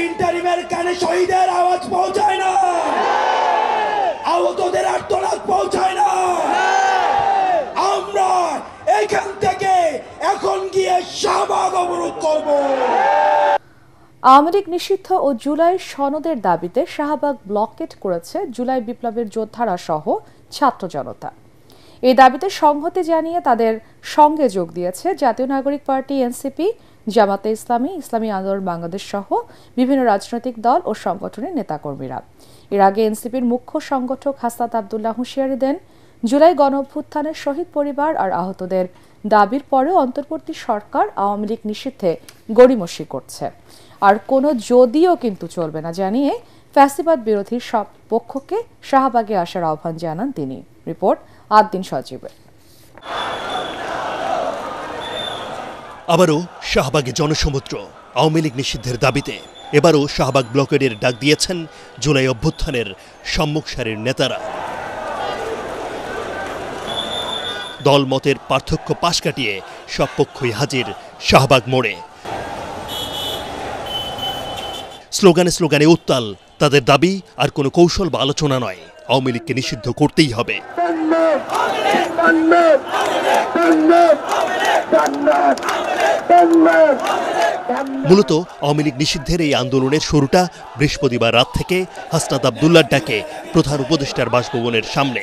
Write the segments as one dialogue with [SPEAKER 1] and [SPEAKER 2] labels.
[SPEAKER 1] ইন্টারিমের কানে শহীদের আওয়াজ পৌঁছায় না, আহতদের আর্তনাদ পৌঁছায় না। আমরা এখান থেকে এখন গিয়ে শাহবাগ অবরোধ করব।
[SPEAKER 2] আওয়ামী লীগ নিষিদ্ধ ও জুলাই সনদের দাবিতে শাহবাগ ব্লকেট করেছে জুলাই বিপ্লবের যোদ্ধারা সহ ছাত্র জনতা। এই দাবিতে সংহতি জানিয়ে তাদের সঙ্গে যোগ দিয়েছে জাতীয় নাগরিক পার্টি, এনসিপি, জামাতে ইসলামী, ইসলামী আন্দোলন বাংলাদেশ সহ বিভিন্ন রাজনৈতিক দল ও সংগঠনের নেতাকর্মীরা। এর আগে এনসিপির মুখ্য সংগঠক হাসনাত আব্দুল্লাহ হুঁশিয়ারি দেন, জুলাই গণঅভ্যুত্থানের শহীদ পরিবার আর আহতদের দাবির পরেও অন্তর্বর্তী সরকার আওয়ামী লীগ নিষিদ্ধে গড়িমসি করছে, আর কোনো যদিও কিন্তু চলবে না জানিয়ে ফ্যাসিবাদ বিরোধী সব পক্ষকে শাহবাগে আসার আহ্বান জানান তিনি। রিপোর্ট আদ্দিন সজীবের।
[SPEAKER 3] আবারও শাহবাগে জনসমুদ্র আওয়ামী লীগ নিষিদ্ধের দাবিতে। এবারও শাহবাগ ব্লকেডের ডাক দিয়েছেন জুলাই অভ্যুত্থানের সম্মুখ সারির নেতারা। দলমতের পার্থক্য পাশ কাটিয়ে সব পক্ষই হাজির শাহবাগ মোড়ে। স্লোগানে স্লোগানে উত্তাল তাদের দাবি, আর কোনো কৌশল বা আলোচনা নয়, আওয়ামী লীগকে নিষিদ্ধ করতেই হবে। মূলত আওয়ামী লীগ নিষিদ্ধের এই আন্দোলনের শুরুটা বৃহস্পতিবার রাত থেকে হাসনাত আব্দুল্লাহর ডাকে প্রধান উপদেষ্টার বাসভবনের সামনে।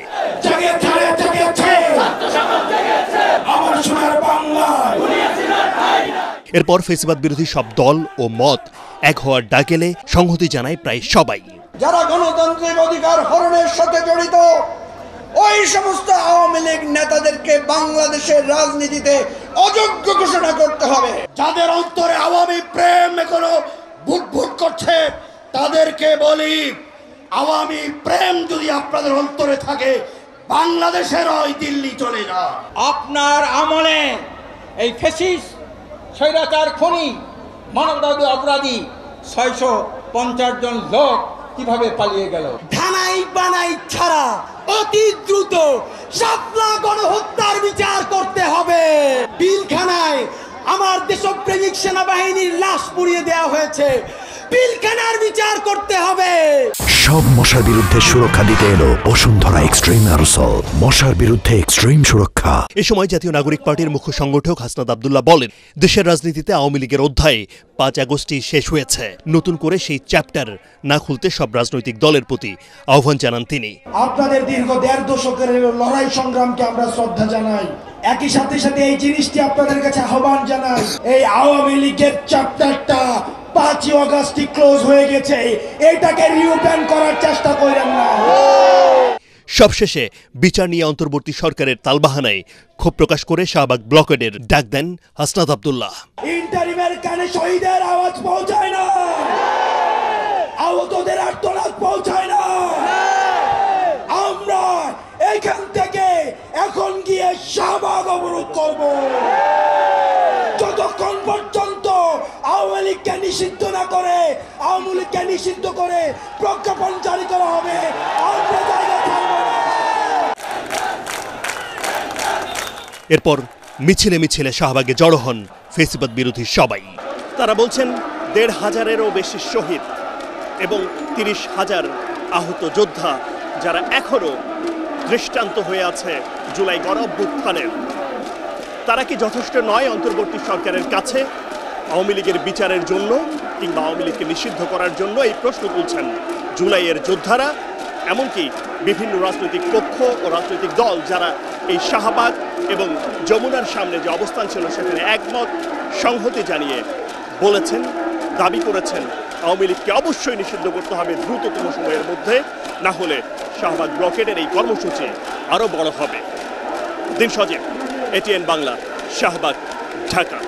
[SPEAKER 3] এরপর ফ্যাসিবাদ বিরোধী সব দল ও মত এক হওয়ার ডাক এলে সংহতি জানায় প্রায় সবাই।
[SPEAKER 1] যারা গণতান্ত্রিক অধিকার হরণের সাথে জড়িত ওই সমস্ত আওয়ামী লীগ নেতাদেরকে বাংলাদেশের রাজনীতিতে অযোগ্য ঘোষণা করতে হবে। যাদের অন্তরে আওয়ামী প্রেম এখনো বুটবুট করছে তাদেরকে বলি, আওয়ামী প্রেম যদি আপনাদের অন্তরে থাকে, বাংলাদেশের ওই দিল্লি চলে যা।
[SPEAKER 4] আপনার আমলে এই ফ্যাসিস্ট স্বৈরাচার খুনি মানবতাবিরোধী অপরাধী 650 জন লোক কিভাবে পালিয়ে গেল।
[SPEAKER 1] ধানাই বানাই ছাড়া অতি দ্রুত শাপলা গণহত্যার বিচার করতে হবে। পিলখানায় আমার দেশপ্রেমিক সেনাবাহিনীর লাশ পুড়িয়ে দেওয়া হয়েছে, পিলখানার বিচার করতে হবে।
[SPEAKER 5] সব মশার বিরুদ্ধে সুরক্ষা দিতে এলো বসুন্ধরা এক্সট্রিম অ্যারোসল, মশার বিরুদ্ধে এক্সট্রিম সুরক্ষা।
[SPEAKER 3] এ সময় জাতীয় নাগরিক পার্টির মুখ্য সংগঠক হাসনাত আব্দুল্লাহ বলেন, দেশের রাজনীতিতে আওয়ামী লীগের অধ্যায় 5 আগস্টই শেষ হয়েছে। নতুন করে সেই চ্যাপ্টার না খুলতে সব রাজনৈতিক দলের প্রতি আহ্বান জানান তিনি।
[SPEAKER 1] আপনাদের দীর্ঘ 1.5 দশকের লড়াই সংগ্রামকে আমরা শ্রদ্ধা জানাই। একই সাথে সাথে এই জিনিসটি আপনাদের কাছে আহ্বান জানাই, এই আওয়ামী লীগের চ্যাপ্টারটা 5 আগস্টই ক্লোজ হয়ে গেছে, এটাকে রিওপেন করার চেষ্টা করেন না।
[SPEAKER 3] সবশেষে বিচার নিয়ে অন্তর্বর্তী সরকারের তালবাহানায় ক্ষোভ প্রকাশ করে শাহবাগ ব্লকেডের ডাক দেন হাসনাত আব্দুল্লাহ।
[SPEAKER 1] ইন্টারিমের কানে শহীদের আওয়াজ পৌঁছায় না, আহতদের আর্তনাদ পৌঁছায় না। আমরা এখান থেকে এখন গিয়ে শাহবাগ অবরোধ করব। যতক্ষণ পর্যন্ত আওয়ামী লীগকে নিষিদ্ধ না করে, আওয়ামী লীগকে নিষিদ্ধ করে প্রজ্ঞাপন জারি করা হবে, আমরা জায়গা ছাড়ব না।
[SPEAKER 3] এরপর মিছিলে মিছিলে শাহবাগে জড়ো হন ফ্যাসিবাদ বিরোধী সবাই। তারা বলছেন 1,500-এরও বেশি শহীদ এবং 30,000 আহত যোদ্ধা, যারা এখনো দৃষ্টান্ত হয়ে আছে জুলাই গণঅভ্যুত্থানের, তারা কি যথেষ্ট নয় অন্তর্বর্তী সরকারের কাছে আওয়ামী লীগের বিচারের জন্য কিংবা আওয়ামী লীগকে নিষিদ্ধ করার জন্য? এই প্রশ্ন তুলছেন জুলাইয়ের যোদ্ধারা, এমনকি বিভিন্ন রাজনৈতিক পক্ষ ও রাজনৈতিক দল, যারা এই শাহবাগ এবং যমুনার সামনে যে অবস্থান ছিল সেখানে একমত সংহতি জানিয়ে বলেছেন, দাবি করেছেন আওয়ামী লীগকে অবশ্যই নিষিদ্ধ করতে হবে দ্রুততম সময়ের মধ্যে, না হলে শাহবাগ ব্লকেডের এই কর্মসূচি আরও বড় হবে। দিন সজীব, এটিএন বাংলা, শাহবাগ, ঢাকা।